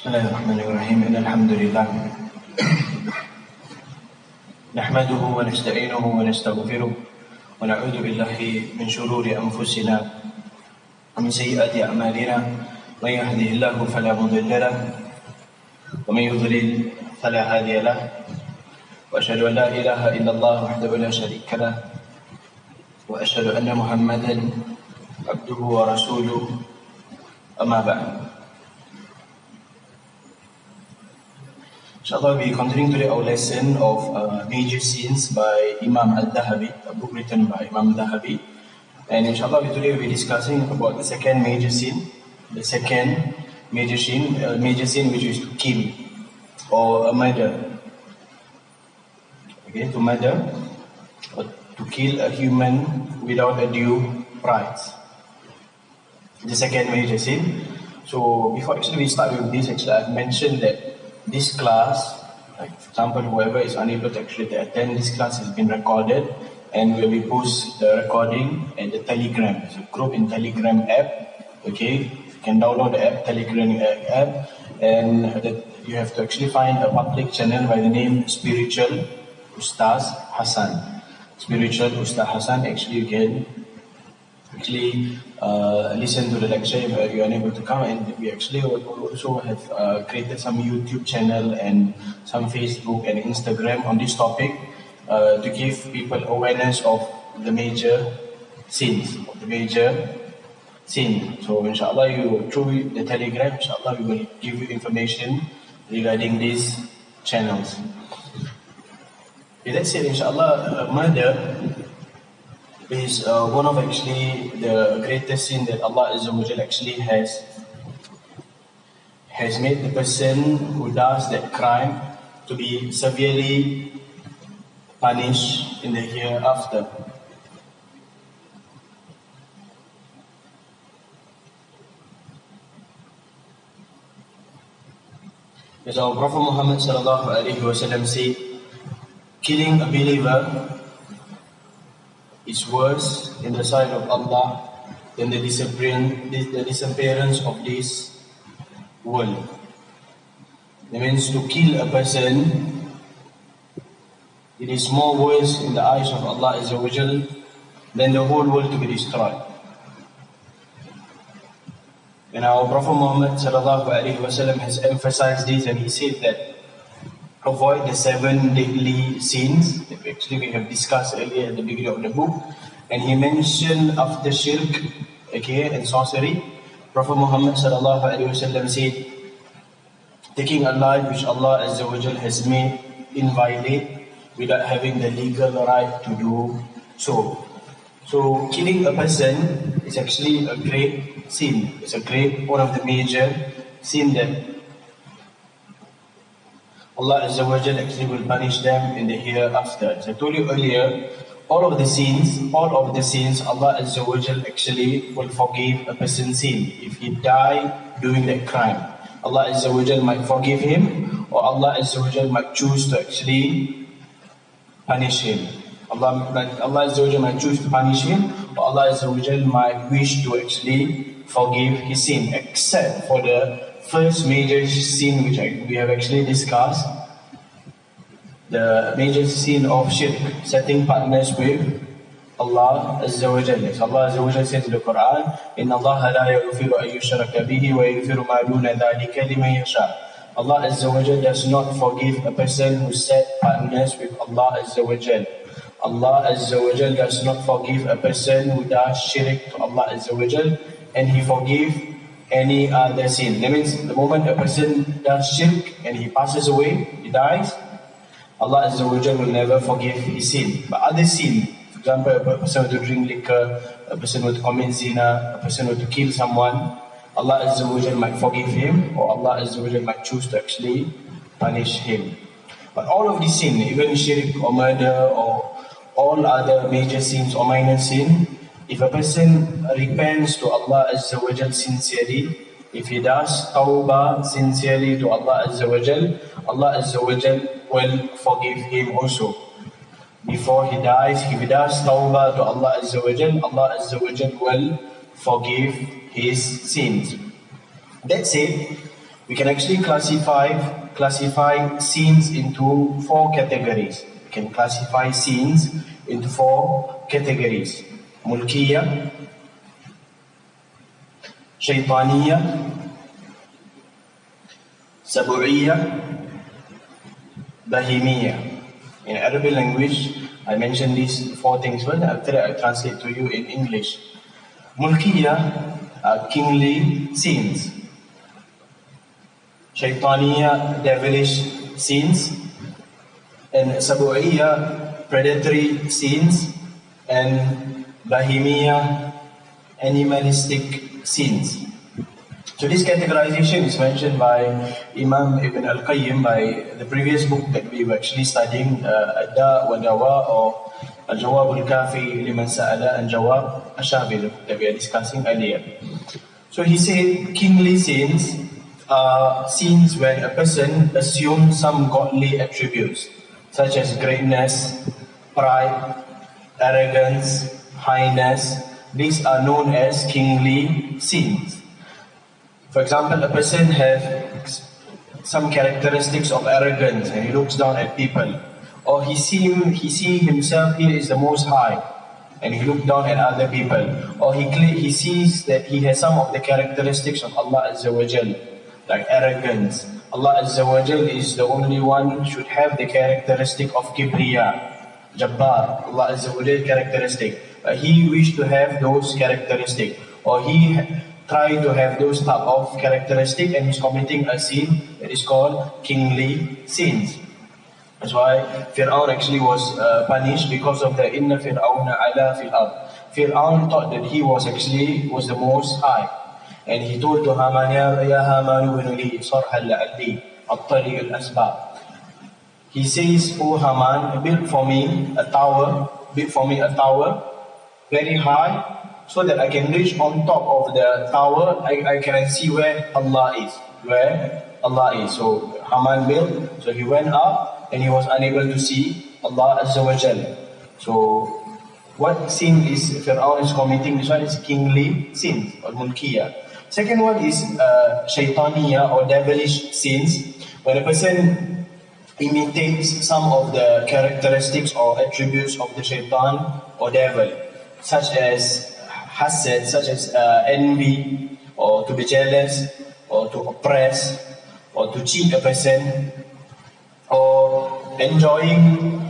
بسم الله الرحمن الرحيم إن الحمد لله نحمده ونستعينه ونستغفره ونعوذ بالله من شرور أنفسنا ومن سيئات أعمالنا من يهده الله فلا مضل له ومن يضلل فلا هادي له وأشهد أن لا إله إلا الله وحده لا شريك له وأشهد أن محمدا عبده ورسوله أما بعد. Inshallah, we continuing today our lesson of major sins by Imam Al-Dhahabi, a book written by Imam Al-Dhahabi. And inshallah, today we'll be discussing about the second major sin. The second major sin which is to kill or murder. Okay, to murder or to kill a human without a due price. The second major sin. So before actually we start with this, actually I've mentioned that this class, like for example, whoever is unable to actually attend this class has been recorded and will be post the recording at the Telegram. There's a group in Telegram app. Okay, you can download the app, Telegram app, and you have to actually find a public channel by the name Spiritual Ustaz Hassan. Spiritual Ustaz Hassan. Actually, you can listen to the lecture if you're unable to come, and we actually also have created some YouTube channel and some Facebook and Instagram on this topic to give people awareness of the major sins, So inshallah, through the Telegram, inshallah, we will give you information regarding these channels. Let's say inshallah, murder is one of actually the greatest sin that Allah Azza wa Jal actually has made the person who does that crime to be severely punished in the hereafter. As our Prophet Muhammad sallallahu alaihi wasallam said, killing a believer is worse in the sight of Allah than the disappearance of this world. That means to kill a person, it is more worse in the eyes of Allah Azza wa Jal than the whole world to be destroyed. And our Prophet Muhammad sallallahu alaihi wasallam has emphasized this, and he said that avoid the 7 deadly sins that we have discussed earlier at the beginning of the book. And he mentioned after shirk, and sorcery, Prophet Muhammad sallallahu alaihi wasallam said, taking a life which Allah Azza wa Jal has made inviolate without having the legal right to do so. So killing a person is actually a great sin. It's one of the major sin that Allah Azza wa Jal actually will punish them in the hereafter. As I told you earlier, all of the sins, Allah Azza wa Jal actually will forgive a person's sin. If he died doing that crime, Allah Azza wa Jal might forgive him, or Allah Azza wa Jal might choose to actually punish him. Allah Azza wa Jal might choose to punish him, or Allah Azza wa Jal might wish to actually forgive his sin, except for the first major sin which we have actually discussed, the major sin of shirk, setting partners with Allah Azza wa Jalla. Allah Azza wa Jalla says in the Quran, "Inna Allah la yaghfiru an yushraka bihi wa yaghfiru ma duna dhalika liman yasha." Allah Azza wa Jalla does not forgive a person who set partners with Allah Azza wa Jalla. Allah Azza wa Jalla does not forgive a person who does shirk to Allah Azza wa Jalla, and He forgives any other sin. That means the moment a person does shirk and he passes away, he dies, Allah Azza wa Jalla will never forgive his sin. But other sin, for example, a person were to drink liquor, a person were to commit zina, a person were to kill someone, Allah Azza wa Jalla might forgive him, or Allah Azza wa Jalla might choose to actually punish him. But all of these sin, even shirk or murder or all other major sins or minor sin, if a person repents to Allah Azza wa Jal sincerely, if he does tawbah sincerely to Allah Azza wa Jal, Allah Azza wa Jal will forgive him also. Before he dies, if he does tawbah to Allah Azza wa Jal, Allah Azza wa Jal will forgive his sins. That said, We can actually classify sins into 4 categories. We can classify sins into 4 categories. Mulkiyya, Shaytaniyya, Sabu'iyya, Bahimiyya. In Arabic language, I mentioned these 4 things first, after that I translate to you in English. Mulkiyya are kingly sins. Shaytaniyya, devilish sins. And Sabu'iyya, predatory sins. And Bahimiyya, animalistic sins. So this categorization is mentioned by Imam Ibn Al-Qayyim by the previous book that we were actually studying, Ad-Da' wa Dawa, or Al-Jawab Al-Kafi liman Sa'ala and Jawab Ashabil, that we are discussing earlier. So he said kingly sins are sins when a person assumes some godly attributes such as greatness, pride, arrogance, highness. These are known as kingly sins. For example, a person has some characteristics of arrogance and he looks down at people, or he see himself he is the most high and he looks down at other people, or he sees that he has some of the characteristics of Allah Azza wa Jal, like arrogance. Allah Azza wa Jal is the only one who should have the characteristic of Kibriya, Jabbar, Allah Azza wa Jal characteristic. He wished to have those characteristics, or he try to have those type of characteristic, and he's committing a sin that is called kingly sins. That's why Fir'aun actually was punished because of the Inna Fir'auna ala fil ard. Fir'aun thought that he was the most high, and he told to Haman, Ya Haman ibn li sarhan la'alli attali al-asbab. He says, O Haman, build for me a tower very high, so that I can reach on top of the tower. I can see where Allah is. So Haman built, so he went up and he was unable to see Allah Azza wa Jal. So what sin is Fir'aun is committing? This one is kingly sins or mulkiyya. Second one is shaytaniyya or devilish sins, when a person imitates some of the characteristics or attributes of the shaitan or devil, such as hasad, such as envy, or to be jealous, or to oppress, or to cheat a person, or enjoying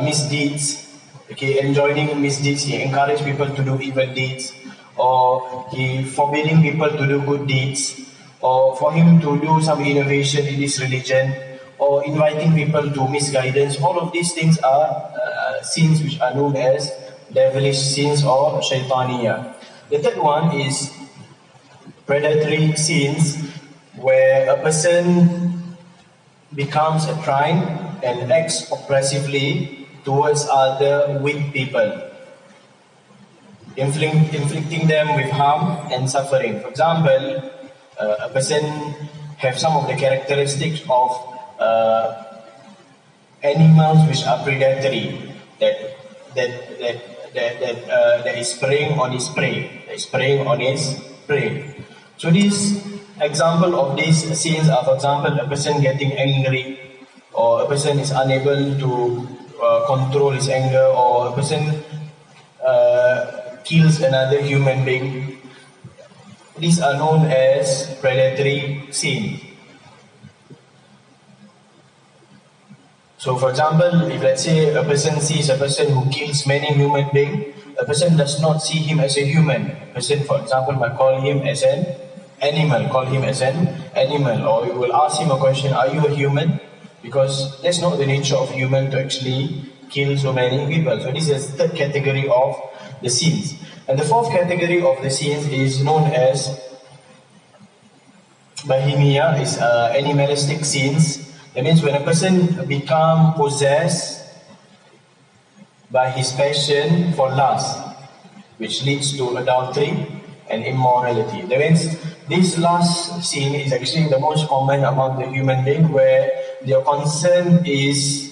misdeeds. Okay, enjoying misdeeds, he encourages people to do evil deeds, or he forbidding people to do good deeds, or for him to do some innovation in his religion, or inviting people to misguidance. All of these things are sins which are known as devilish sins or shaytaniyya. The third one is predatory sins, where a person becomes a crime and acts oppressively towards other weak people, inflicting them with harm and suffering. For example, a person have some of the characteristics of animals which are predatory, that is preying on his prey. So this example of these sins are, for example, a person getting angry, or a person is unable to control his anger, or a person kills another human being. These are known as predatory sins. So for example, if let's say a person sees a person who kills many human beings, a person does not see him as a human. A person, for example, might call him as an animal, or you will ask him a question, are you a human? Because that's not the nature of human to actually kill so many people. So this is the third category of the sins. And the fourth category of the sins is known as Bahimiyya, is animalistic sins. That means when a person becomes possessed by his passion for lust, which leads to adultery and immorality. That means this last sin is actually the most common among the human being, where their concern is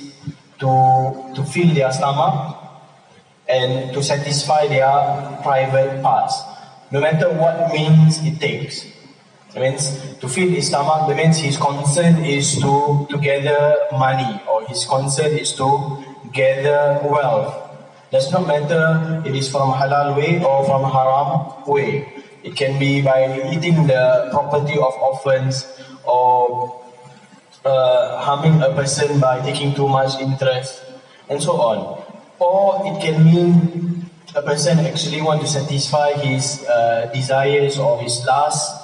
to fill their stomach and to satisfy their private parts, no matter what means it takes. That means to feed his stomach, that means his concern is to gather money, or his concern is to gather wealth. Does not matter it is from halal way or from haram way. It can be by eating the property of orphans, or harming a person by taking too much interest, and so on. Or it can mean a person actually want to satisfy his desires or his lust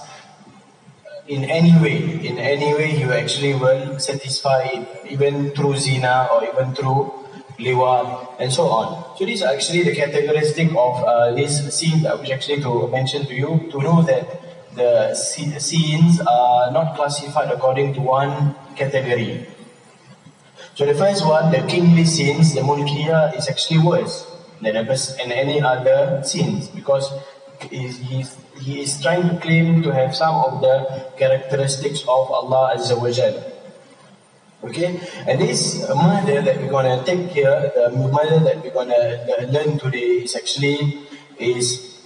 in any way he actually will satisfy it, even through zina or even through liwat and so on. So these are actually the characteristic of this sin, which actually to mention to you, to know that the sins are not classified according to one category. So the first one, the kingly sins, the mulkiyah, is actually worse than any other sins, because he is trying to claim to have some of the characteristics of Allah Azza wa Jal. Okay, and this murder that we're gonna take here, the murder that we're gonna learn today is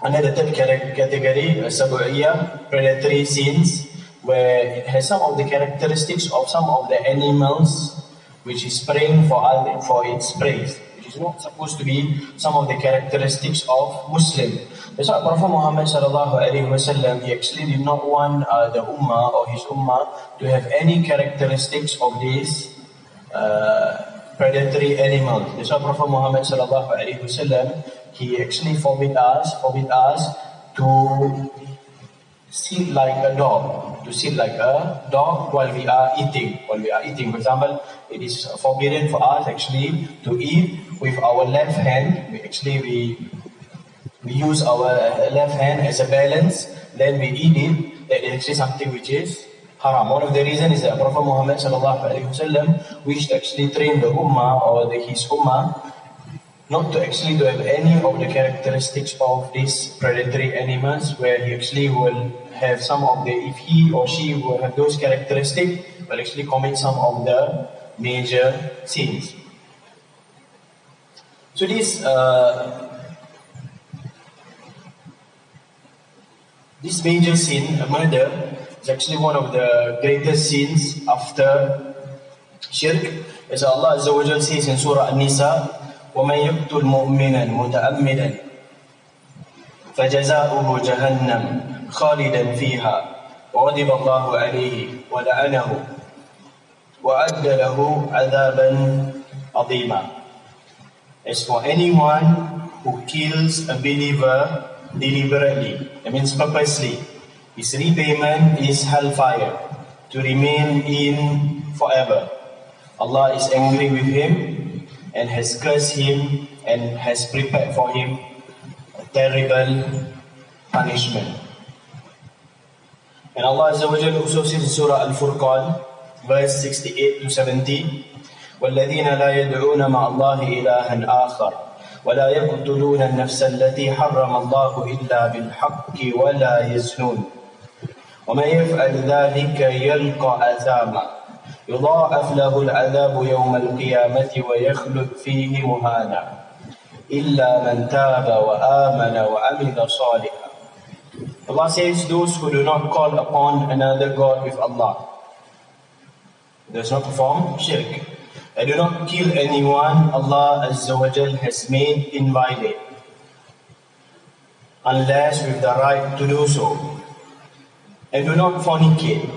under the third category, sabu'iyah, predatory sins, where it has some of the characteristics of some of the animals which is preying for its prey, which is not supposed to be some of the characteristics of Muslim. That's why Prophet Muhammad sallallahu alaihi wasallam, he actually did not want the ummah or his ummah to have any characteristics of these predatory animals. That's why Prophet Muhammad sallallahu alaihi wasallam, he actually forbid us to sit like a dog, while we are eating. For example, it is forbidden for us actually to eat with our left hand. We use our left hand as a balance, then we eat it. That is actually something which is haram. One of the reasons is that Prophet Muhammad sallallahu alaihi wasallam wished to actually train the ummah or his ummah not to actually to have any of the characteristics of these predatory animals, where he actually will have some of the, if he or she will have those characteristics, will actually commit some of the major sins. So this major sin, murder, is actually one of the greatest sins after shirk. As Allah Azza wa Jal says in Surah An-Nisa, وَمَنْ يَقْتُلْ مُؤْمِنًا مُتَأَمِّدًا فَجَزَاؤُهُ جَهَنَّمْ خَالِدًا فِيهَا وَغَضِبَ اللَّهُ عَلَيْهِ وَلَعَنَهُ وَأَعَدَّ لَهُ عَذَابًا عَظِيمًا. As for anyone who kills a believer deliberately, that means purposely, his repayment is hellfire, to remain in forever. Allah is angry with him and has cursed him and has prepared for him a terrible punishment. And Allah Azza wa Jalla also says in Surah Al-Furqan, verse 68 to 70, وَالَّذِينَ لَا يَدْعُونَ مَعَ اللَّهِ إِلَهًا آخَرَ وَلَا يَقْتُلُونَ النَّفْسَ الَّتِي حَرَّمَ اللَّهُ إِلَّا بِالْحَقِّ وَلَا يَزْنُونَ وَمَنْ يَفْعَلْ ذَلِكَ يَلْقَ أَثَامًا يضاعف له العذاب يوم القيامة ويخلد فيه مهانا إلا من تاب وآمن وعمل صالحا. Allah says, those who do not call upon another God with Allah, does not perform shirk, and do not kill anyone Allah Azza wa Jal has made inviolate, unless with the right to do so, and do not fornicate.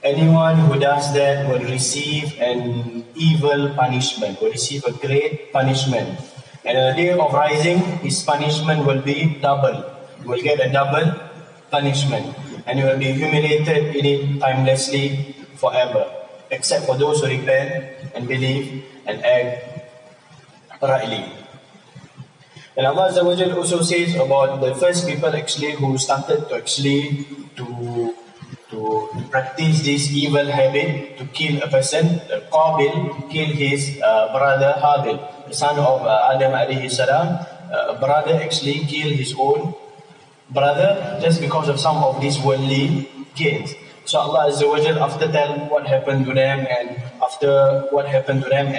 Anyone who does that will receive an evil punishment, will receive a great punishment. And on the day of rising, his punishment will be double. He will get a double punishment, and he will be humiliated in it timelessly forever, except for those who repent and believe and act rightly. And Allah Azza wa Jalla also says about the first people actually who started to actually to practice this evil habit, to kill a person. Qabil killed his brother Habil, the son of Adam alayhi salam. Brother actually killed his own brother just because of some of these worldly gains. So Allah Azza wa Jal, after telling what happened to them, and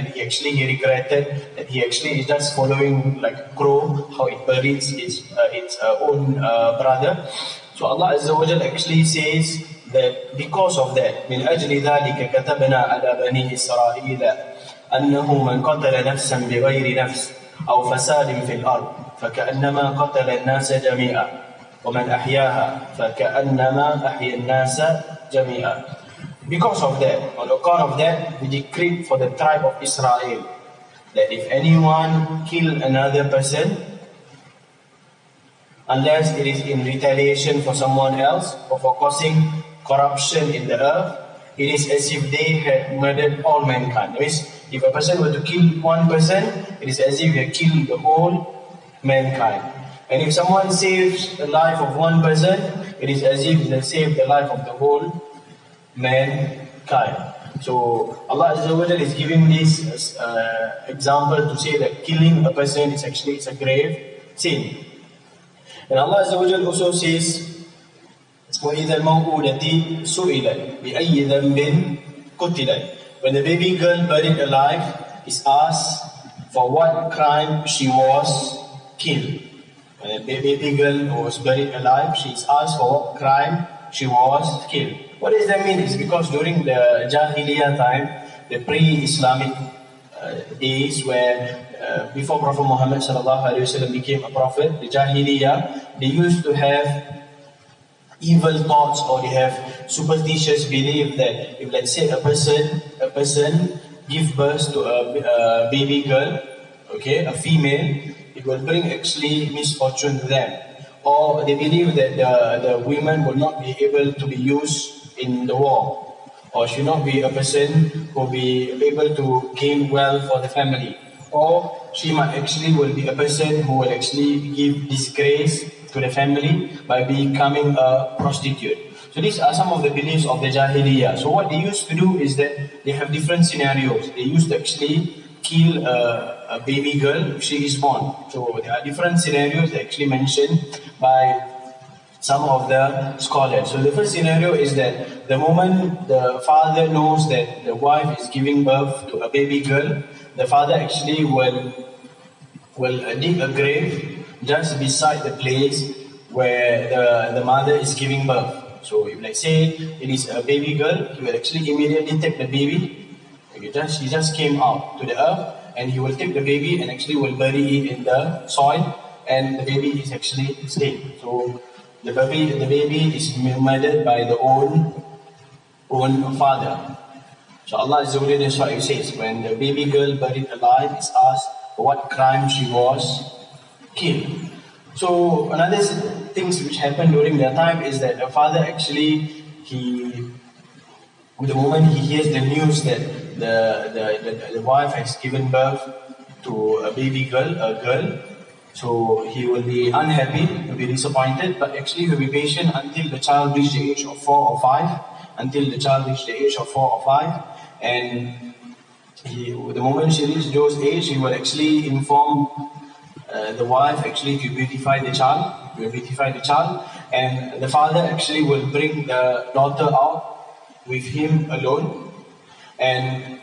he regretted that he actually is just following like a crow, how it parades its own brother. So Allah Azza wa Jalla actually says that because of that, من أجل ذلك كتبنا على بني إسرائيل أنه من قتل نفسا بغير نفس أو فساد في الأرض فكأنما قتل الناس جميعا ومن أحياها فكأنما أحيا الناس جميعا. Because of that, on account of that, we decreed for the tribe of Israel that if anyone kill another person, unless it is in retaliation for someone else or for causing corruption in the earth, it is as if they had murdered all mankind. That means, if a person were to kill one person, it is as if he had killed the whole mankind. And if someone saves the life of one person, it is as if they saved the life of the whole mankind. So Allah Azza wa Jalla is giving this example to say that killing a person is actually a grave sin. And Allah Azza wa Jalla also says, وَإِذَا الْمَوْءُودَةِ سُئِلَتْ بِأَيِّ ذَنْبٍ قُتِلَتْ. When the baby girl buried alive is asked for what crime she was killed. When the baby girl was buried alive, she is asked for what crime she was killed. What does that mean? It's because during the Jahiliyyah time, the pre-Islamic days where before Prophet Muhammad became a prophet, the Jahiliyyah, they used to have evil thoughts, or they have superstitious belief that if, let's say, a person give birth to a baby girl, okay, a female, it will bring actually misfortune to them. Or they believe that the women will not be able to be used in the war, or should not be a person who will be able to gain wealth for the family, or she might actually will be a person who will actually give disgrace to the family by becoming a prostitute. So these are some of the beliefs of the Jahiliyyah. So what they used to do is that they have different scenarios. They used to actually kill a baby girl if she is born. So there are different scenarios that actually mentioned by some of the scholars. So the first scenario is that the moment the father knows that the wife is giving birth to a baby girl, the father actually will dig a grave just beside the place where the mother is giving birth. So if, let's say, it is a baby girl, he will actually immediately take the baby. He just came out to the earth, and he will take the baby and actually will bury it in the soil, and the baby is actually dead. So the baby is murdered by the own father. So Allah Azza wa Jalla, that's what He says. When the baby girl buried alive is asked for what crime she was killed. So another things which happened during that time is that the father actually, the moment he hears the news that the wife has given birth to a baby girl, a girl, so he will be unhappy, he'll be disappointed, but actually he'll be patient until the child reaches the age of 4 or 5, and the moment she reaches those age, he will actually inform the wife actually to beautify the child, and the father actually will bring the daughter out with him alone, and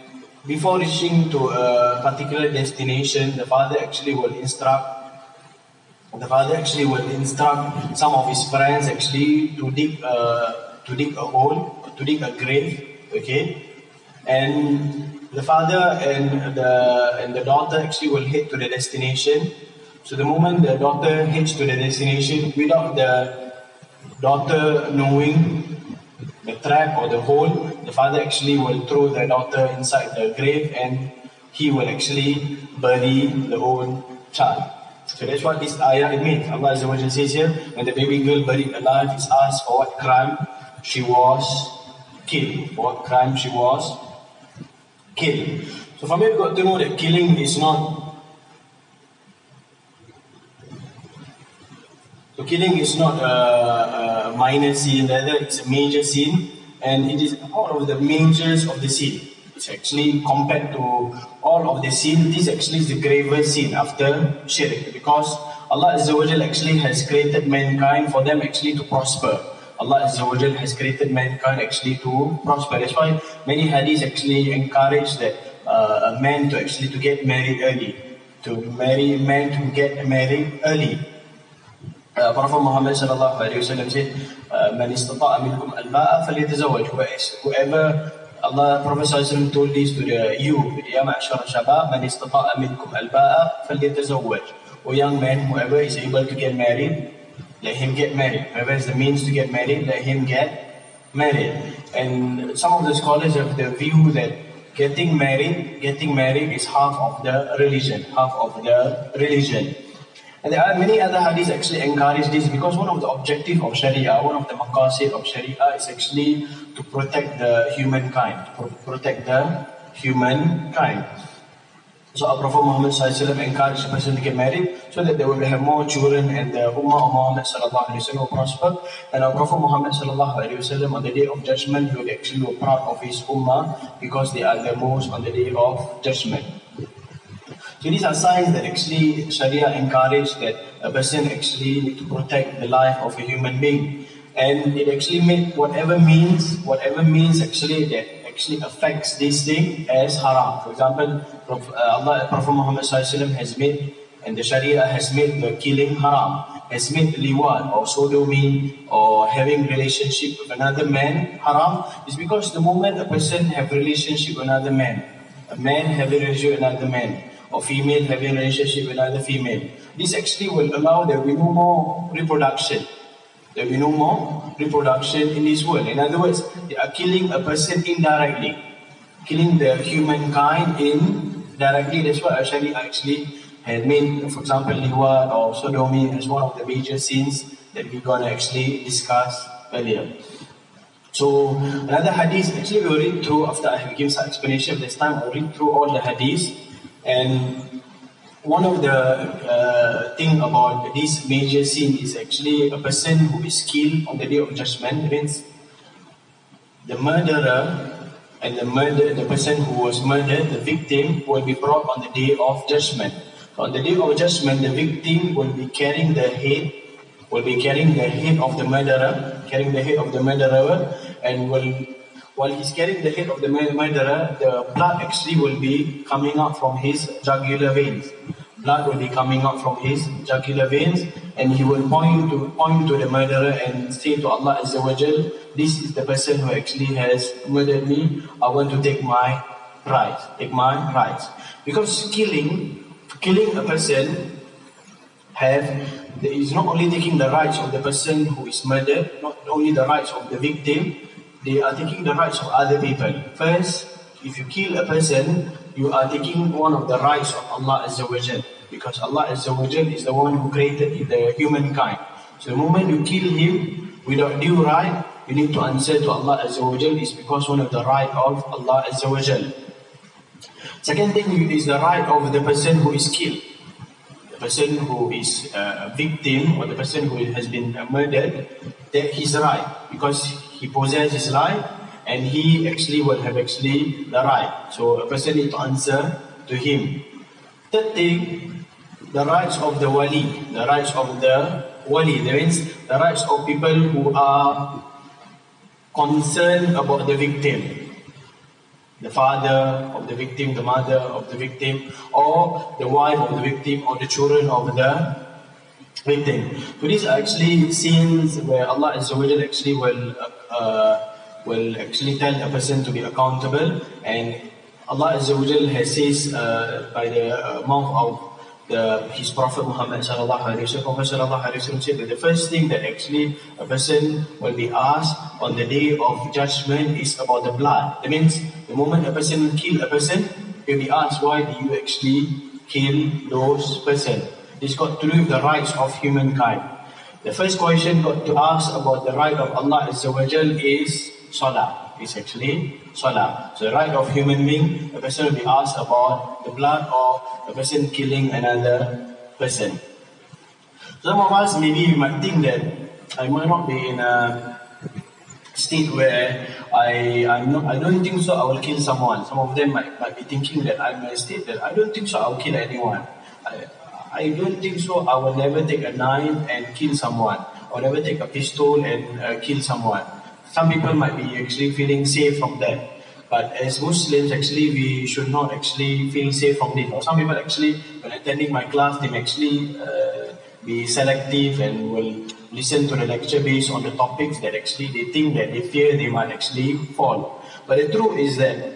before reaching to a particular destination, the father actually will instruct some of his friends actually to dig a hole, to dig a grave, okay, and the father and the daughter actually will head to the destination. So the moment the daughter heads to the destination, without the daughter knowing the trap or the hole, the father actually will throw the daughter inside the grave, and he will actually bury the own child. So that's what this ayah it means. Allah Azza wa Jalla says here, when the baby girl buried alive is asked for what crime she was killed. So from here we got to know that killing is not a minor sin, rather it's a major sin, and it is all of the majors of the sin. It's actually compared to all of the sin, this actually is the gravest sin after shirk, because Allah Azza wa Jalla actually has created mankind for them actually to prosper. Allah Azza wa Jalla has created mankind actually to prosper. That's why many hadiths actually encourage that a man to get married early, Prophet Muhammad sallallahu alaihi wasallam said, "Man istata'a minkum al-ba'a falyatazawwaj." Whoever Allah Prophet sallallahu alaihi wasallam told this to the youth, "Ya ma'shar shabab, man istata'a minkum al-ba'a falyatazawwaj." O young man, whoever is able to get married, let him get married. Whoever has the means to get married, let him get married. And some of the scholars have the view that getting married is half of the religion, And there are many other hadiths actually encourage this, because one of the objectives of Sharia, one of the maqasid of Sharia is actually to protect the humankind, So our Prophet Muhammad SAW encouraged the person to get married so that they will have more children and the Ummah of Muhammad SAW will prosper. And our Prophet Muhammad SAW on the Day of Judgment, he would actually be proud of his Ummah because they are the most on the Day of Judgment. So these are signs that actually Sharia encourage that a person actually need to protect the life of a human being. And it actually made whatever means actually that actually affects this thing as haram. For example, Prophet Muhammad SAW has made, and the Sharia has made the killing haram, has made liwat or sodomy or having relationship with another man haram, is because the moment a person have relationship with another man, a man having relationship with another man, or female having a relationship with another female, this actually will allow there will be no more reproduction. There will be no more reproduction in this world. In other words, they are killing a person indirectly, killing the humankind indirectly. That's why Sharia actually had made, for example, liwat or sodomy as one of the major sins that we're going to actually discuss earlier. So another hadith, actually we'll read through, after I have given some explanation of this time, I'll read through all the hadiths. And one of the thing about this major sin is actually a person who is killed on the Day of Judgment. Means the murderer and the person who was murdered, the victim, will be brought on the Day of Judgment. So on the Day of Judgment, the victim will be carrying the head of the murderer, and while he's carrying the head of the murderer, the blood actually will be coming out from his jugular veins. Blood will be coming out from his jugular veins, and he will point to the murderer and say to Allah Azza wa Jal, "This is the person who actually has murdered me. I want to take my rights." Because killing a person is not only taking the rights of the person who is murdered, not only the rights of the victim, they are taking the rights of other people. First, if you kill a person, you are taking one of the rights of Allah Azza wa Jal, because Allah Azza wa Jal is the one who created the humankind. So the moment you kill him without due right, you need to answer to Allah Azza wa Jal, is because one of the right of Allah Azza wa Jal. Second thing is the right of the person who is killed. The person who is a victim, or the person who has been murdered, that his right, because he possesses his life, and he actually will have the right. So a person needs to answer to him. Third thing, the rights of the wali. That means the rights of people who are concerned about the victim. The father of the victim, the mother of the victim, or the wife of the victim, or the children of the victim. So these are actually sins where Allah Azza wa Jalla actually will actually tell a person to be accountable, and Allah Azza wa Jalla has says by the mouth of his Prophet Muhammad sallallahu alaihi wasallam. Prophet sallallahu alaihi wasallam said that the first thing that actually a person will be asked on the Day of Judgment is about the blood. That means the moment a person kill a person, he'll be asked, why do you actually kill those person? This got to do with the rights of humankind. The first question got to ask about the right of Allah Azza wa Jal is Salah. It's actually Salah. So the right of human being, a person will be asked about the blood of a person killing another person. Some of us maybe might think that I might not be in a state where I don't think so I will kill someone. Some of them might be thinking that I'm in a state that I don't think so I will kill anyone. I don't think so I will never take a knife and kill someone, or never take a pistol and kill someone. Some people might be actually feeling safe from that. But as Muslims, actually, we should not actually feel safe from this. Or some people actually, when attending my class, they actually be selective and will listen to the lecture based on the topics that actually they think that they fear they might actually fall. But the truth is that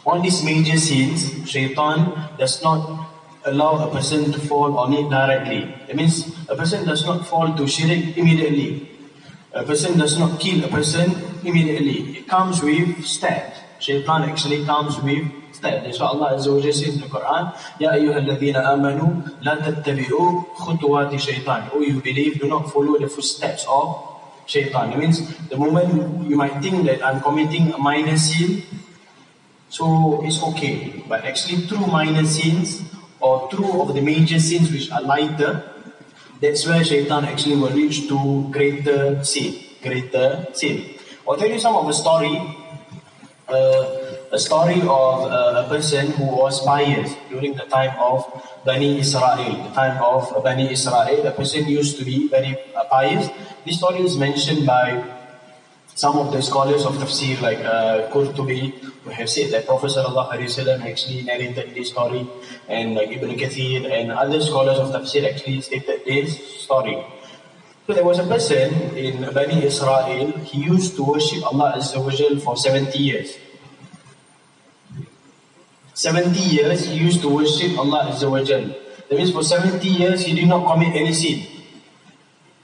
on these major sins, shaitan does not allow a person to fall on it directly. That means a person does not fall to shirk immediately. A person does not kill a person immediately. It comes with steps. Shaitan actually comes with steps. That's why Allah Azza wa Jalla says in the Quran, Ya ayyuhalladhina amanu, la tattabi'u khutuwati shaitan. Oh, you believe, do not follow the footsteps of shaitan. It means the moment you might think that I'm committing a minor sin, so it's okay. But actually through minor sins, or through of the major sins which are lighter, that's where shaitan actually will reach to greater sin. I'll tell you some of the story. A story of a person who was pious during the time of Bani Israel. The time of Bani Israel, a person used to be very pious. This story is mentioned by some of the scholars of tafsir like Qurtubi, who have said that Prophet ﷺ actually narrated this story, and like Ibn Kathir and other scholars of tafsir actually stated this story. So there was a person in Bani Israel, he used to worship Allah Azza wa Jal for 70 years. 70 years he used to worship Allah Azza wa Jal. That means for 70 years he did not commit any sin.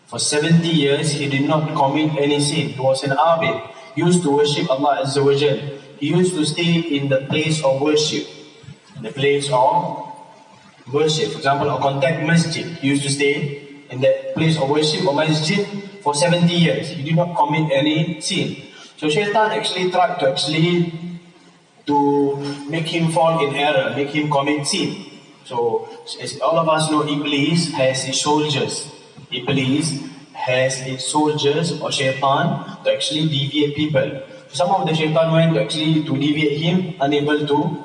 For 70 years he did not commit any sin. He was an abid. He used to worship Allah Azza wa Jal. He used to stay in the place of worship. The place of worship. For example, a contact masjid. He used to stay in that place of worship or masjid for 70 years. He did not commit any sin. So shaitan actually tried to make him fall in error, make him commit sin. So as all of us know, Iblis has his soldiers. Iblis has its soldiers or shaitan to actually deviate people. Some of the shaitan went to actually to deviate him, unable to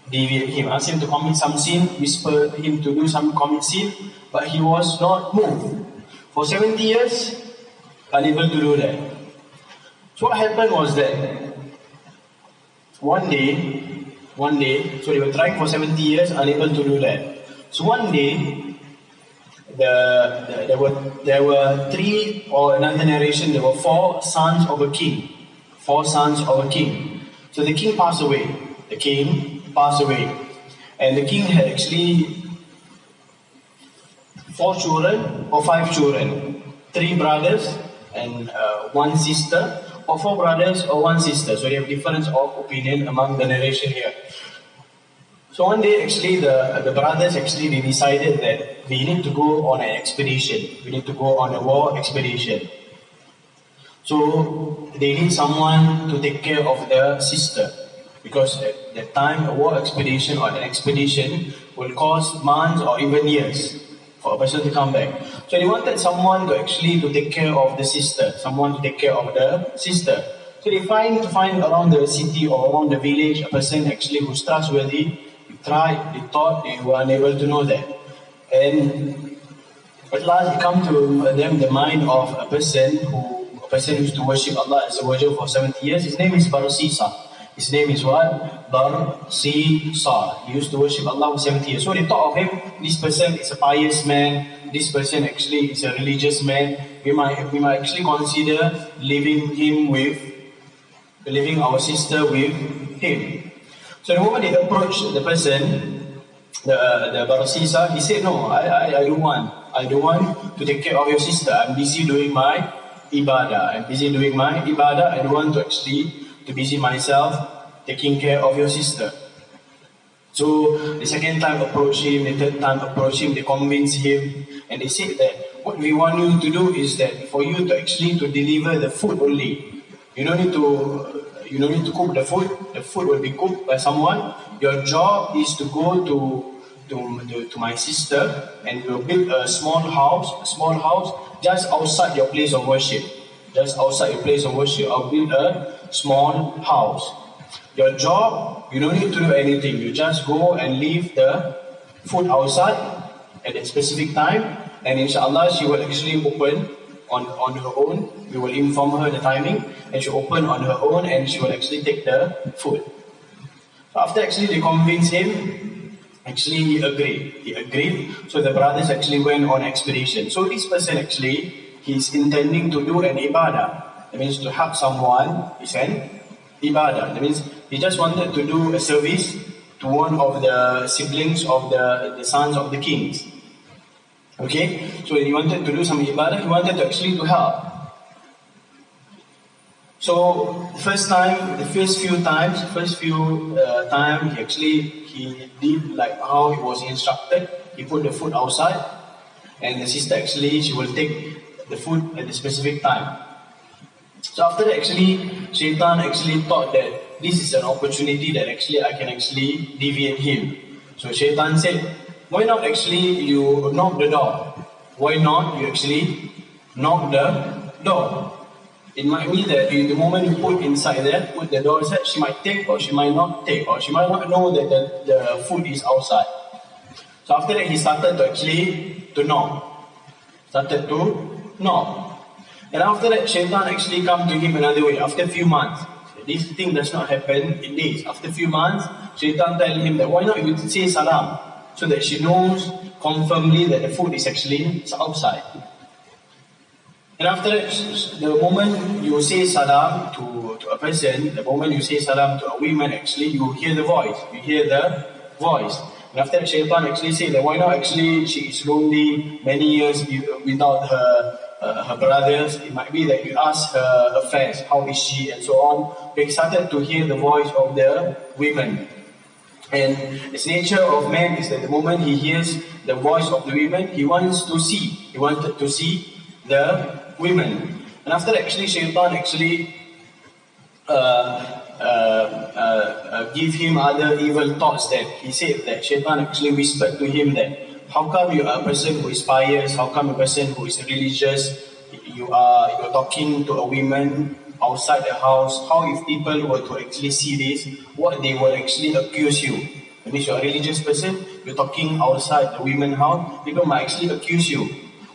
deviate him. Asked him to commit some sin, whisper him to do some commit sin, but he was not moved. For 70 years, unable to do that. So what happened was that one day, so they were trying for 70 years, unable to do that. So one day, there were three, or another narration, there were 4 sons of a king. 4 sons of a king. So the king passed away. And the king had actually 4 children or 5 children. 3 brothers and 1 sister, or 4 brothers or 1 sister. So they have difference of opinion among the narration here. So one day actually the brothers actually they decided that we need to go on an expedition. We need to go on a war expedition. So they need someone to take care of their sister. Because at that time a war expedition or an expedition will cost months or even years for a person to come back. So they wanted someone to actually to take care of the sister, someone to take care of the sister. So they find around the city or around the village a person actually who's trustworthy. They thought they were unable to know that. And at last it come to them the mind of a person who used to worship Allah Azza wa Jalla for 70 years. His name is Barsisa. His name is what? Barsisa. He used to worship Allah for 70 years. So they thought of him, this person is a pious man, this person actually is a religious man. We might actually consider leaving our sister with him. So the moment they approached the person, the Barsisa, he said, no, I don't want to take care of your sister. I'm busy doing my ibadah. I don't want to actually to busy myself taking care of your sister. So the second time approach him, the third time approach him, they convince him, and they said that what we want you to do is that for you to actually to deliver the food only. You don't need to cook the food. The food will be cooked by someone. Your job is to go to my sister and we'll build a small house just outside your place of worship. I'll build a small house. Your job, you don't need to do anything. You just go and leave the food outside at a specific time, and inshallah she will actually open on her own. We will inform her the timing, and she'll open on her own and she will actually take the food. So after actually they convince him, Actually, he agreed. He agreed. So the brothers actually went on expedition. So this person actually, he's intending to do an ibadah. That means to help someone is an ibadah. That means he just wanted to do a service to one of the siblings of the sons of the kings. Okay? So he wanted to do some ibadah. He wanted to actually to help. So the first few times, he did like how he was instructed. He put the food outside, and the sister actually she will take the food at the specific time. So after that, actually, Shaitan actually thought that this is an opportunity that actually I can actually deviate him. So Shaitan said, why not actually you knock the door? Why not you actually knock the door? It might be that the moment you put inside there, put the door inside, she might take or she might not take, or she might not know that the food is outside. So after that, he started to actually to knock. And after that, Shaitan actually come to him another way. After a few months, this thing does not happen in days. After a few months, Shaitan tell him that why not you say salam, so that she knows confirmly that the food is actually outside. And after that, the moment you say salam to a person, the moment you say salam to a woman, actually you hear the voice. And after that, Shaitan actually said that why not actually she is lonely many years without her brothers. It might be that you ask her affairs, how is she, and so on. They started to hear the voice of the women. And the nature of man is that the moment he hears the voice of the women, he wanted to see the women. And after that, actually, Shaitan actually give him other evil thoughts. That he said that Shaitan actually whispered to him that how come you are a person who is pious, how come a person who is religious, you're talking to a woman outside the house, how if people were to actually see this, what they will actually accuse you. That means you're a religious person, you're talking outside the women's house, people might actually accuse you.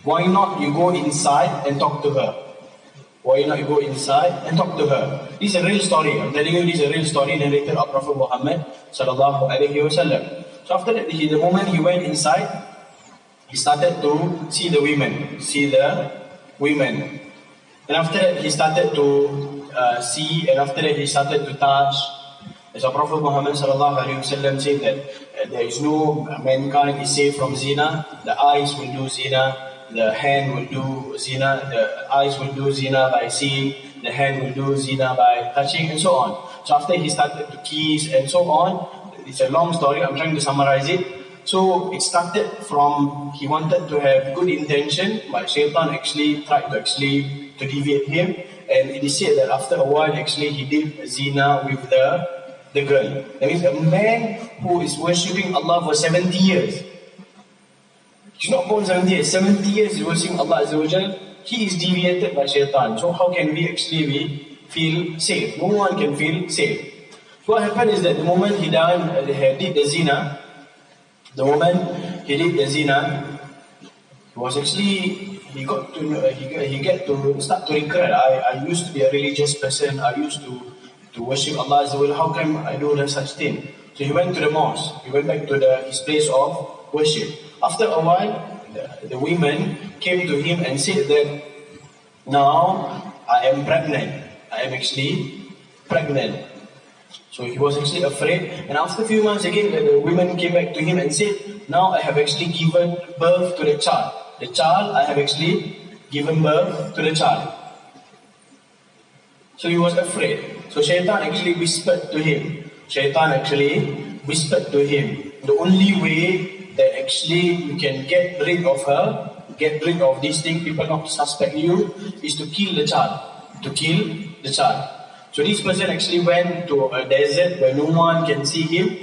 Why not you go inside and talk to her? This is a real story. I'm telling you, this is a real story narrated of Prophet Muhammad sallallahu alaihi wasallam. So after that, the moment he went inside, he started to see the women. And after that, he started to see, and after that, he started to touch. As our Prophet Muhammad sallallahu alaihi wasallam said that there is no mankind is safe from zina. The eyes will do zina. The hand will do zina, the eyes will do zina by seeing, the hand will do zina by touching, and so on. So after he started to kiss and so on, it's a long story, I'm trying to summarize it. So it started from, he wanted to have good intention, but Shaitan actually tried to deviate him. And it is said that after a while, actually he did zina with the girl. That means a man who is worshipping Allah for 70 years, he's not born 70 years. 70 years is worshipping Allah Azza wa Jal. He is deviated by Shaitan. So how can we actually feel safe? No one can feel safe. So what happened is that the moment he did the zina, he was actually, he got to start to regret. I used to be a religious person. I used to worship Allah Azza wa Jal. How can I do such thing? So he went to the mosque. He went back to his place of worship. After a while, the women came to him and said that, now I am pregnant. I am actually pregnant. So he was actually afraid. And after a few months again, the women came back to him and said, now I have actually given birth to the child. I have actually given birth to the child. So he was afraid. So Shaitan actually whispered to him. The only way that actually you can get rid of this thing, people not suspect you, is to kill the child. So this person actually went to a desert where no one can see him,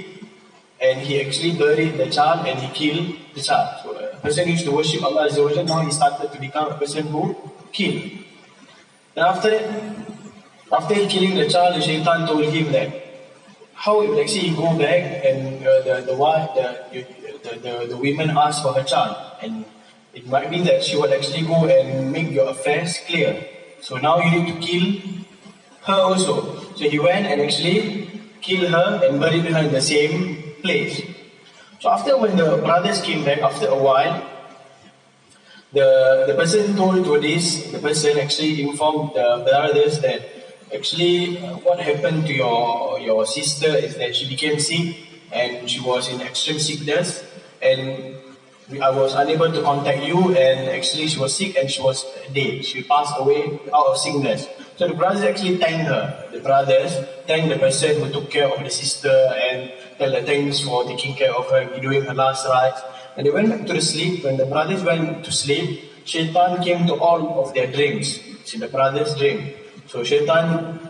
and he actually buried the child and he killed the child. So a person used to worship Allah Azza wa Jalla, now he started to become a person who killed. And after he killing the child, the Shaitan told him that how if actually he go back and the women ask for her child, and it might be that she will actually go and make your affairs clear. So now you need to kill her also. So he went and actually killed her and buried her in the same place. So after when the brothers came back, after a while, the person told to this, the person actually informed the brothers that actually what happened to your sister is that she became sick and she was in extreme sickness, and I was unable to contact you, and actually she was sick and she was dead. She passed away out of sickness. So the brothers actually thanked her. The brothers thanked the person who took care of the sister and tell her thanks for taking care of her, doing her last rites. And they went back to the sleep. When the brothers went to sleep, Shaitan came to all of their dreams. See, the brothers dream. So Shaitan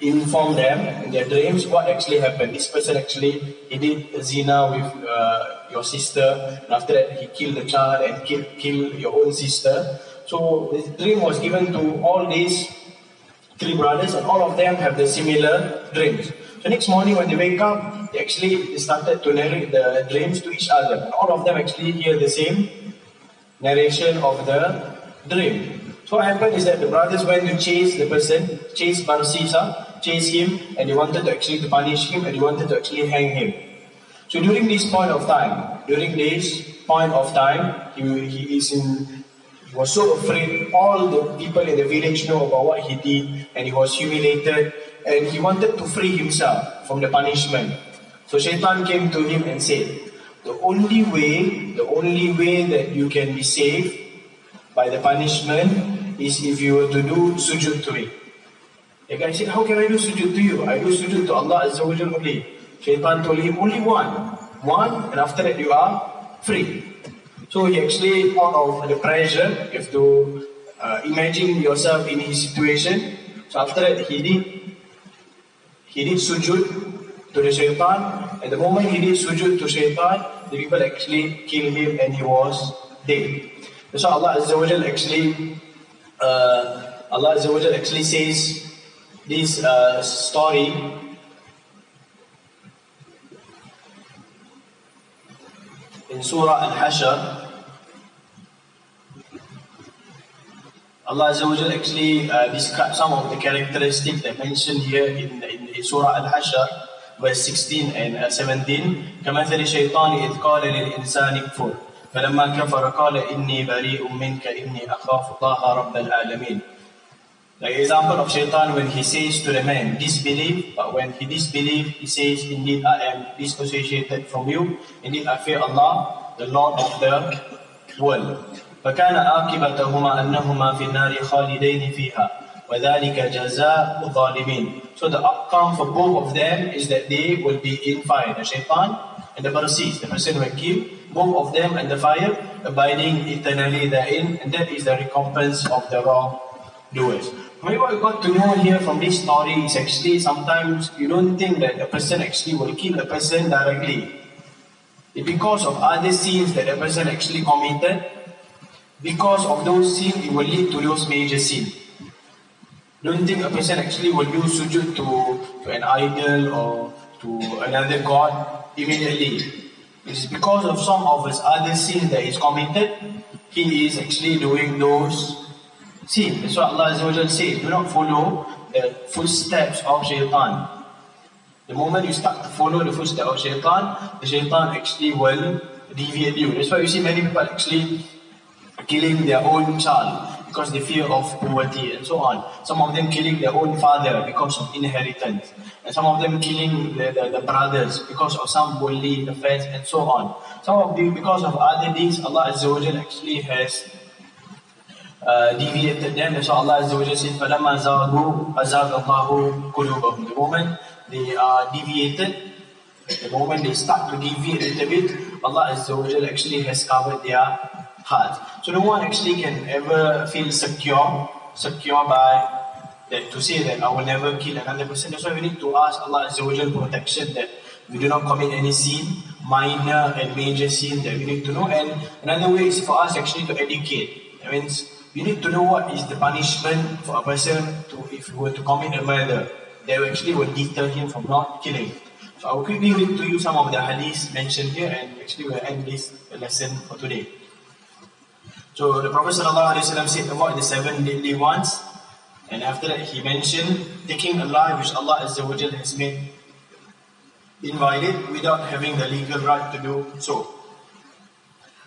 informed them in their dreams what actually happened. This person actually, he did zina with your sister, and after that he killed the child and killed your own sister. So this dream was given to all these three brothers, and all of them have the similar dreams. So next morning when they wake up, they actually started to narrate the dreams to each other. And all of them actually hear the same narration of the dream. So what happened is that the brothers went to chase the person, chase Barsisa, chase him, and they wanted to actually to punish him, and they wanted to actually hang him. So during this point of time, he was so afraid. All the people in the village know about what he did, and he was humiliated, and he wanted to free himself from the punishment. So Shaitan came to him and said, the only way that you can be saved by the punishment is if you were to do sujood to me. The guy said, how can I do sujood to you? I do sujood to Allah Azza wa Jalla only. Shaitan told him, only one, and after that you are free. So he actually, out of the pressure, you have to imagine yourself in his situation. So after that he did sujood to the Shaitan, and the moment he did sujood to Shaitan, the people actually killed him and he was dead. So Allah Azza wa Jalla actually says this story in Surah Al-Hashr. Allah Azza wa Jalla actually describes some of the characteristics that mentioned here in Surah Al-Hashr, verse 16 and 17. كَمَثَلِ الشَّيْطَانِ إِذْ قَالَ لِلْإِنسَانِ كْفُرْ فَلَمَّا كَفَرَ قَالَ إِنِّي بَرِيءٌ مِّنْكَ إِنِّي أَخَافُ اللَّهَ رَبَّ الْعَالَمِينَ. Like example of Shaitan when he says to the man, disbelieve, but when he disbelieves, he says, indeed I am disassociated from you, indeed I fear Allah, the Lord of the world. فَكَانَ عَاقِبَتَهُمَا أَنَّهُمَا فِي النَّارِ خَالِدَيْنِ فِيهَا وَذَلِكَ جَزَاءُ الظَّالِمِينَ. So the outcome for both of them is that they will be in fire. The Shaitan and the Barsis, the person who killed, both of them in the fire, abiding eternally therein, and that is the recompense of the wrongdoers. What we got to know here from this story is actually sometimes you don't think that a person actually will kill a person directly. It's because of other sins that a person actually committed. Because of those sins, it will lead to those major sins. Don't think a person actually will do sujood to an idol or to another god immediately. It's because of some of his other sins that he's committed, he is actually doing those sins. That's what Allah Azza wa Jalla says, do not follow the footsteps of Shaitan. The moment you start to follow the footsteps of Shaitan, the Shaitan actually will deviate you. That's why you see many people actually killing their own child because they fear of poverty and so on. Some of them killing their own father because of inheritance. And some of them killing the brothers because of some worldly affairs and so on. Some of them because of other things, Allah Azza wa Jalla actually has deviated them. That's why Allah Azza wa Jalla said, فَلَمَّا زَاغُوا أَزَاغَ اللَّهُ قُلُوبَهُم. The moment they are deviated, the moment they start to deviate a little bit, Allah Azza wa Jalla actually has covered their heart. So no one actually can ever feel secure by that, to say that I will never kill another person. That's why we need to ask Allah Azza wa Jalla protection, that we do not commit any sin, minor and major sin, that we need to know. And another way is for us actually to educate. That means we need to know what is the punishment for a person if he were to commit a murder, that actually will deter him from not killing. So I will quickly read to you some of the hadiths mentioned here, and actually we'll end this lesson for today. So the Prophet ﷺ said about the 7 deadly ones, and after that he mentioned taking a life which Allah Azza wa Jalla has made invited without having the legal right to do so.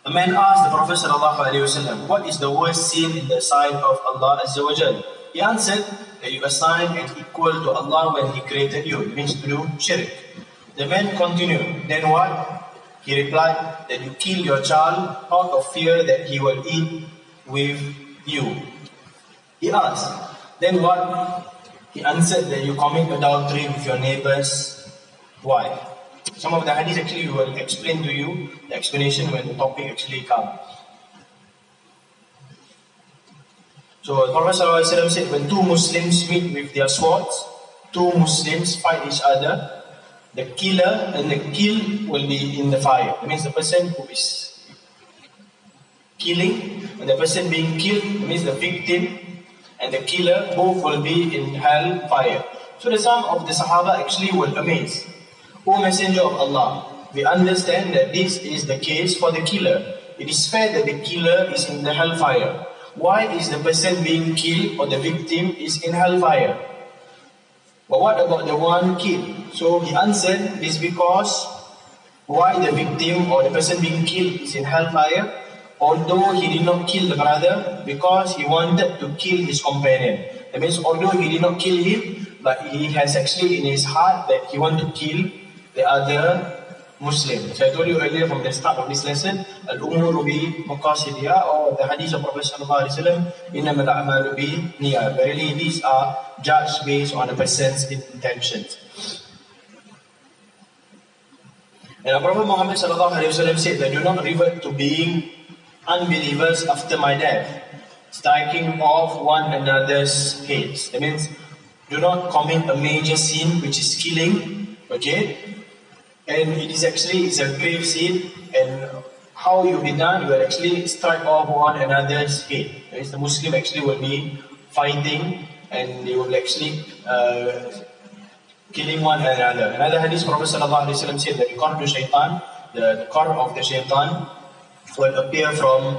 A man asked the Prophet ﷺ, what is the worst sin in the sight of Allah Azza wa Jal? He answered that you assign an equal to Allah when He created you. It means to do shirk. The man continued, then what? He replied that you kill your child out of fear that he will eat with you. He asked, then what? He answered that you commit adultery with your neighbor's wife. Some of the hadiths actually will explain to you the explanation when the topic actually comes. So the Prophet ﷺ said, when two Muslims meet with their swords, two Muslims fight each other, the killer and the kill will be in the fire. That means the person who is killing and the person being killed, that means the victim and the killer, both will be in hell fire. So the some of the Sahaba actually were amazed. O Messenger of Allah, we understand that this is the case for the killer. It is fair that the killer is in the hellfire. Why is the person being killed or the victim is in hellfire? But what about the one killed? So he answered, this because why the victim or the person being killed is in hellfire, although he did not kill the brother, because he wanted to kill his companion. That means although he did not kill him, but he has actually in his heart that he wants to kill the other Muslim. So I told you earlier from the start of this lesson, al-umuru bi maqasidiha, or the hadith of Prophet sallallahu alaihi wasallam, innamal a'malu bi niyyah. Verily these are judged based on a person's intentions. And our Prophet Muhammad sallallahu alaihi wasallam said that do not revert to being unbelievers after my death, striking off one another's heads. That means do not commit a major sin which is killing, okay? And it is actually a grave sin, and how you be done, you will actually strike off one another's head. That is, the Muslim actually will be fighting and they will actually killing one another. Another hadith, Prophet sallallahu alaihi wasallam said that the car of the shaitan will appear from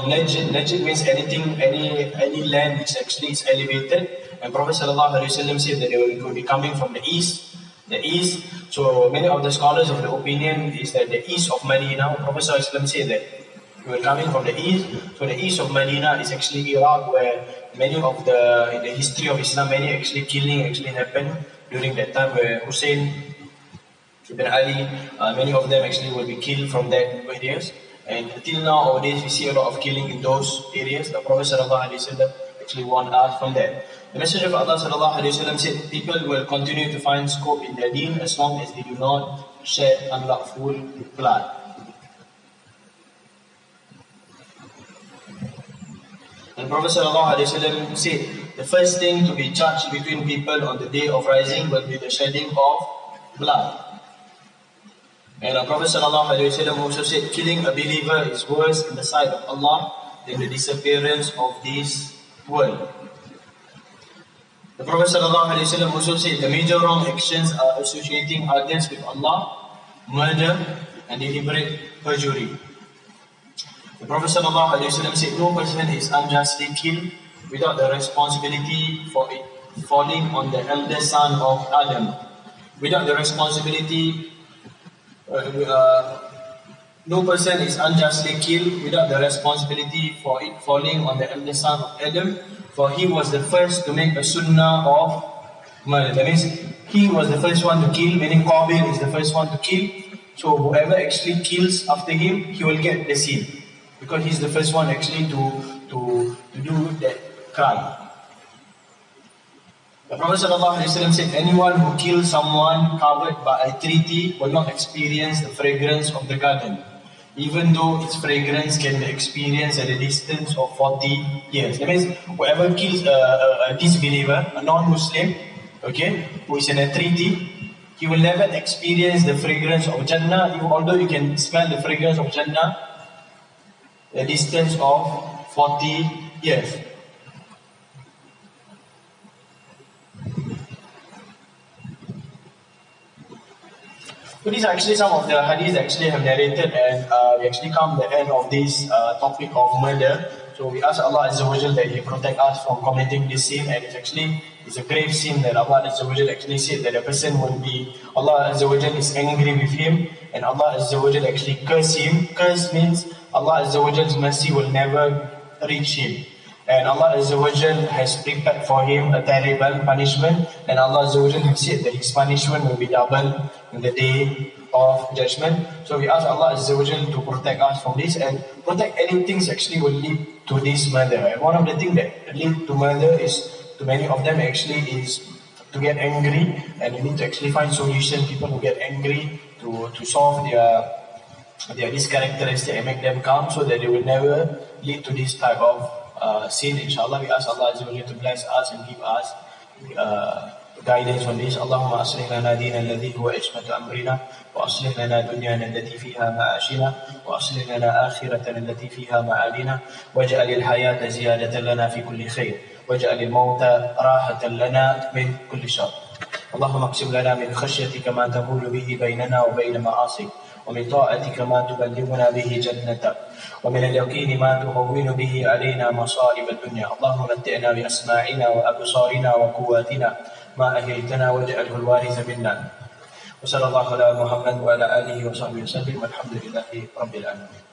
Najd. Najd means anything, any land which actually is elevated. And Prophet sallallahu alaihi wasallam said that they will be coming from the east. So many of the scholars of the opinion is that the east of Medina, Prophet sallallahu alaihi wasallam said that we were coming from the east. So the east of Medina is actually Iraq, where many of the, in the history of Islam, many actually killing actually happened during that time, where Hussein ibn Ali, many of them actually will be killed from that areas. And until nowadays we see a lot of killing in those areas. The Prophet sallallahu alaihi wasallam actually warned us from that. The Messenger of Allah sallallahu alaihi wasallam said people will continue to find scope in their deen as long as they do not shed unlawful blood. And Prophet sallallahu alaihi wasallam said the first thing to be judged between people on the day of rising will be the shedding of blood. And our Prophet sallallahu alaihi wasallam also said killing a believer is worse in the sight of Allah than the disappearance of this world. The Prophet ﷺ also said the major wrong actions are associating others with Allah, murder, and deliberate perjury. The Prophet ﷺ said no person is unjustly killed without the responsibility for it falling on the eldest son of Adam. Without the responsibility, no person is unjustly killed without the responsibility for it falling on the eldest son of Adam. For he was the first to make a sunnah of murder. That means he was the first one to kill, meaning Qabil is the first one to kill. So whoever actually kills after him, he will get the sin. Because he's the first one actually to do that crime. The Prophet ﷺ said, anyone who kills someone covered by a treaty will not experience the fragrance of the garden, even though its fragrance can be experienced at a distance of 40 years. That means whoever kills a disbeliever, a non-Muslim, okay, who is in a treaty, he will never experience the fragrance of Jannah, although you can smell the fragrance of Jannah at a distance of 40 years. So these are actually some of the hadiths actually have narrated, and we actually come to the end of this topic of murder. So we ask Allah Azza wa Jal that He protect us from committing this sin, and it's actually It's a grave sin that Allah Azza wa Jal actually said that a person will be, Allah Azza wa Jal is angry with him, and Allah Azza wa Jal actually curse him. Curse means Allah Azza wa Jal's mercy will never reach him. And Allah Azza wa Jal has prepared for him a terrible punishment, and Allah Azza wa Jal has said that his punishment will be double in the day of judgment. So we ask Allah Azza wa Jal to protect us from this, and protect any things actually will lead to this murder. And one of the things that lead to murder is, to many of them actually, is to get angry, and you need to actually find solution. People who get angry to solve their this characteristic and make them calm, so that they will never lead to this type of sin. Inshallah, we ask Allah Azza wa Jalla to bless us and give us guidance on this. Allahumma aslih lana dina alladhi huwa ismatu amrina, wa aslih lana dunyana allati fiha ma'ashina, wa aslih lana akhiratana allati fiha ma'adina, waj'al al-hayata ziyadatan lana fi kulli khair, waj'al al-mawta rahatan lana min kulli shar. Allahumma aqsim lana min khashyatika ma tahulu bihi baynana wa bayna ma'asik, ومن طاعتك ما تبلغنا به جنتك، ومن اليقين ما تهون به علينا مصائب الدنيا. اللهم متعنا بأسماعنا وأبصارنا وقواتنا ما أهلتنا واجعله الوارث منا. وصلى الله على محمد وعلى آله وصحبه وسلم والحمد لله رب العالمين.